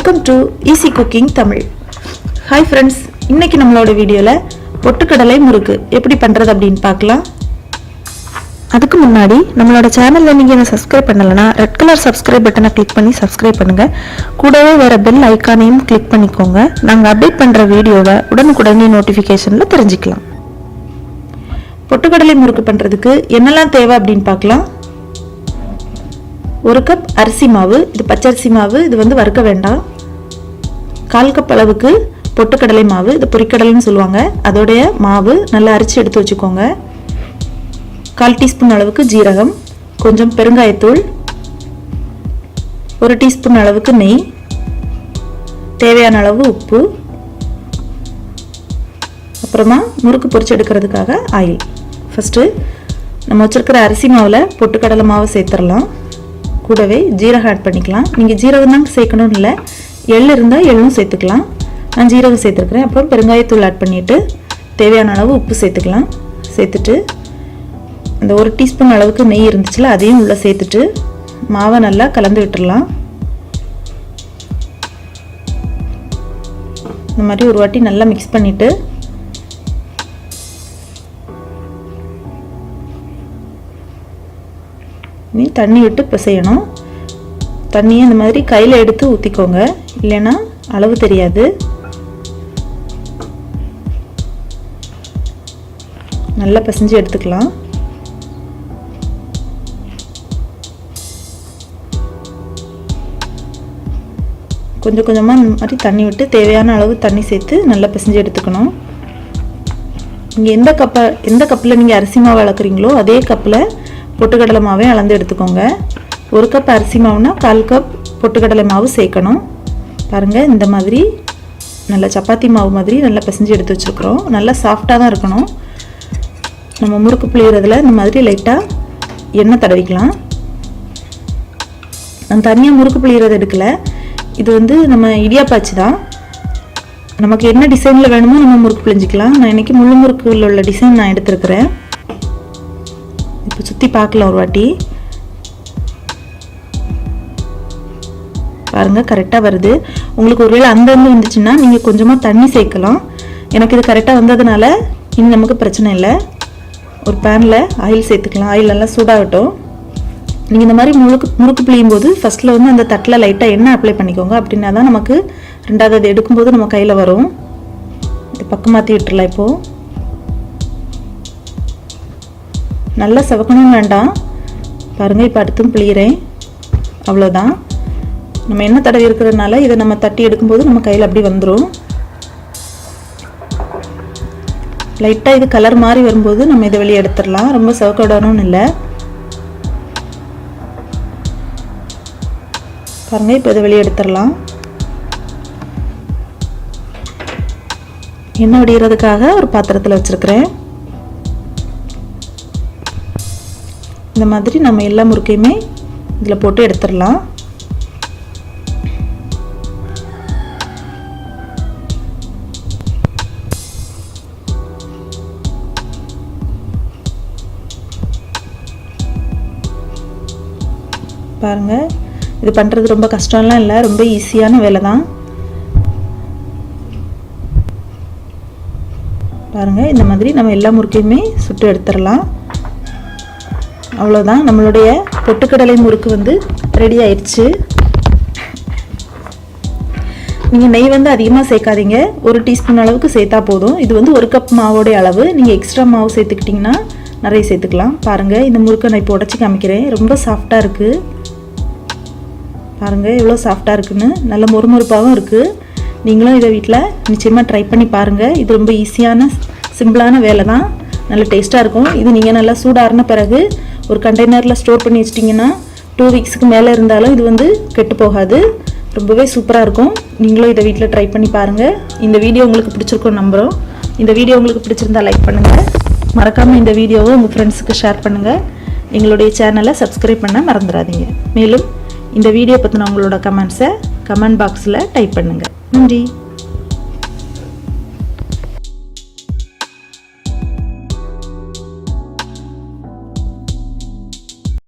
Welcome to Easy Cooking Tamil. Hi friends, இன்னைக்கு நம்மளோட வீடியோல பொட்டுக்கடலை முறுக்கு எப்படி பண்றது அப்படினு பார்க்கலாம். அதுக்கு முன்னாடி நம்மளோட சேனல்ல நீங்க என்ன சப்ஸ்கிரைப் பண்ணலனா ரெட் கலர் சப்ஸ்கிரைப் பட்டனை கிளிக் பண்ணி சப்ஸ்கிரைப் பண்ணுங்க. கூடவே வர பெல் ஐகானையும் கிளிக் பண்ணிக்கோங்க. நாங்க அப்டேட் பண்ற வீடியோவை உடனுக்குடனே நோட்டிஃபிகேஷன்ல தெரிஞ்சுக்கலாம். பொட்டுக்கடலை முறுக்கு பண்றதுக்கு என்னெல்லாம் தேவை அப்படினு பார்க்கலாம். 1 கப் அரிசி மாவு, இது பச்சரிசி மாவு, இது வந்து வறுக்க வேண்டாம். 1/4 கப் அளவுக்கு பொட்டுக்கடலை மாவு, இது பொரிக்கடலைன்னு சொல்லுவாங்க. அதோட மாவு நல்லா அரைச்சு எடுத்து வச்சுக்கோங்க. 1/4 டீஸ்பூன் அளவுக்கு ஜீரகம், கொஞ்சம் பெருங்காயத்தூள், 1 டீஸ்பூன் அளவுக்கு நெய், தேவையான அளவு உப்பு, அப்புறமா முறுக்கு பொரிச்சு எடுக்கிறதுக்காக ஆயில். ஃபர்ஸ்ட் நம்ம வச்சிருக்கிற அரிசி மாவுல பொட்டுக்கடலை மாவு சேர்த்துடலாம். கூடவே ஜீரகம் ஆட் பண்ணிக்கலாம். நீங்கள் ஜீரகம் தான் சேர்க்கணும் இல்லை, எள் இருந்தால் எள்ளும் சேர்த்துக்கலாம். நான் ஜீரகம் சேர்த்துருக்கிறேன். அப்புறம் பெருங்காயத்தூள் ஆட் பண்ணிவிட்டு தேவையான அளவு உப்பு சேர்த்துக்கலாம். சேர்த்துட்டு அந்த 1 டீஸ்பூன் அளவுக்கு நெய் இருந்துச்சுல அதையும் உள்ளே சேர்த்துட்டு மாவை நல்லா கலந்து விட்டுடலாம். இந்த மாதிரி ஒரு வாட்டி நல்லா மிக்ஸ் பண்ணிவிட்டு தண்ணி விட்டு பிசையணும். தண்ணியை இந்த மாதிரி கையில் எடுத்து ஊற்றிக்கோங்க, இல்லைன்னா அளவு தெரியாது. நல்லா பிசைஞ்சு எடுத்துக்கலாம். கொஞ்சம் கொஞ்சமாக இந்த மாதிரி தண்ணி விட்டு தேவையான அளவு தண்ணி சேர்த்து நல்லா பிசைஞ்சு எடுத்துக்கணும். நீங்கள் எந்த கப்பில் நீங்கள் அரிசி மாவு அளக்குறீங்களோ அதே கப்பில் பொட்டுக்கடலை மாவே அளந்து எடுத்துக்கோங்க. 1 கப் அரிசி மாவுனா 1/4 கப் பொட்டுக்கடலை மாவு சேர்க்கணும். பாருங்கள், இந்த மாதிரி நல்லா சப்பாத்தி மாவு மாதிரி நல்லா பிசைஞ்சு எடுத்து வச்சுருக்குறோம். நல்லா சாஃப்டாக தான் இருக்கணும். நம்ம முறுக்கு புளியறதுல இந்த மாதிரி லைட்டாக எண்ணெய் தடவிக்கலாம். நான் தனியாக முறுக்கு புளியறது எடுக்கலை. இது வந்து நம்ம இடியாப்பாச்சு தான். நமக்கு என்ன டிசைனில் வேணுமோ நம்ம முறுக்கு புளிஞ்சிக்கலாம். நான் இன்றைக்கி முள்ளு முறுக்குள்ள உள்ள டிசைன் நான் எடுத்துருக்கிறேன். இப்போ சுற்றி பார்க்கலாம் ஒரு வாட்டி. பாருங்கள், கரெக்டாக வருது. உங்களுக்கு ஒருவேளை அந்தந்து வந்துச்சுன்னா நீங்கள் கொஞ்சமாக தண்ணி சேர்க்கலாம். எனக்கு இது கரெக்டாக வந்ததுனால இனி நமக்கு பிரச்சனை இல்லை. ஒரு பேனில் ஆயில் சேர்த்துக்கலாம். ஆயில் நல்லா சூடாகட்டும். நீங்கள் இந்த மாதிரி முறுக்கு பிழியும் போது ஃபஸ்ட்டில் வந்து அந்த தட்டில் லைட்டாக எண்ணெய் அப்ளை பண்ணிக்கோங்க. அப்படின்னா தான் நமக்கு ரெண்டாவது அது எடுக்கும்போது நம்ம கையில் வரும். இது பக்கம் மாற்றி விட்டுறலாம். இப்போது நல்லா செவக்கணும் வேண்டாம். பாருங்கள், இப்போ அடுத்தும் பிழிகிறேன். அவ்வளோதான். நம்ம எண்ணெய் தடவி இருக்கிறதுனால இதை நம்ம தட்டி எடுக்கும்போது நம்ம கையில் அப்படி வந்துடும். லைட்டாக இது கலர் மாதிரி வரும்போது நம்ம இதை வெளியே எடுத்துடலாம். ரொம்ப செவக்கடணும்னு இல்லை. பாருங்கள், இப்போ இதை வெளியே எடுத்துடலாம். எண்ணெய் வடிகிறதுக்காக ஒரு பாத்திரத்தில் வச்சுருக்கிறேன். இந்த மாதிரி நம்ம எல்லா முறுக்கையுமே இதில் போட்டு எடுத்துடலாம். பாருங்கள், இது பண்ணுறது ரொம்ப கஷ்டம்லாம் இல்லை, ரொம்ப ஈஸியான வேலை தான். பாருங்கள், இந்த மாதிரி நம்ம எல்லா முறுக்கையுமே சுட்டு எடுத்துடலாம். அவ்வளோதான், நம்மளுடைய பொட்டுக்கடலை முறுக்கு வந்து ரெடி ஆயிடுச்சு. நீங்கள் நெய் வந்து அதிகமாக சேர்க்காதீங்க. 1 டீஸ்பூன் அளவுக்கு சேர்த்தா போதும். இது வந்து 1 கப் மாவோடைய அளவு. நீங்கள் எக்ஸ்ட்ரா மாவு சேர்த்துக்கிட்டிங்கன்னா நிறைய சேர்த்துக்கலாம். பாருங்கள், இந்த முறுக்கை நான் இப்போ உடச்சி காமிக்கிறேன். ரொம்ப சாஃப்டாக இருக்குது. பாருங்கள் எவ்வளோ சாஃப்டாக இருக்குன்னு. நல்ல மொறுமொறுப்பாகவும் இருக்குது. நீங்களும் இதை வீட்டில் நிச்சயமாக ட்ரை பண்ணி பாருங்கள். இது ரொம்ப ஈஸியான சிம்பிளான வேலை தான். நல்ல டேஸ்ட்டாக இருக்கும். இது நீங்கள் நல்லா சூடாறின பிறகு ஒரு கண்டெய்னரில் ஸ்டோர் பண்ணி வச்சிட்டிங்கன்னா 2 வீக்ஸுக்கு மேலே இருந்தாலும் இது வந்து கெட்டு போகாது. ரொம்பவே சூப்பராக இருக்கும். நீங்களும் இதை வீட்டில் ட்ரை பண்ணி பாருங்கள். இந்த வீடியோ உங்களுக்கு பிடிச்சிருக்கும் நம்புகிறோம். இந்த வீடியோ உங்களுக்கு பிடிச்சிருந்தா லைக் பண்ணுங்கள். மறக்காமல் இந்த வீடியோவை உங்கள் ஃப்ரெண்ட்ஸுக்கு ஷேர் பண்ணுங்கள். எங்களுடைய சேனலை சப்ஸ்கிரைப் பண்ண மறந்துடாதீங்க. மேலும் இந்த வீடியோ பற்றின உங்களோட கமெண்ட்ஸை கமெண்ட் பாக்ஸில் டைப் பண்ணுங்கள். நன்றி.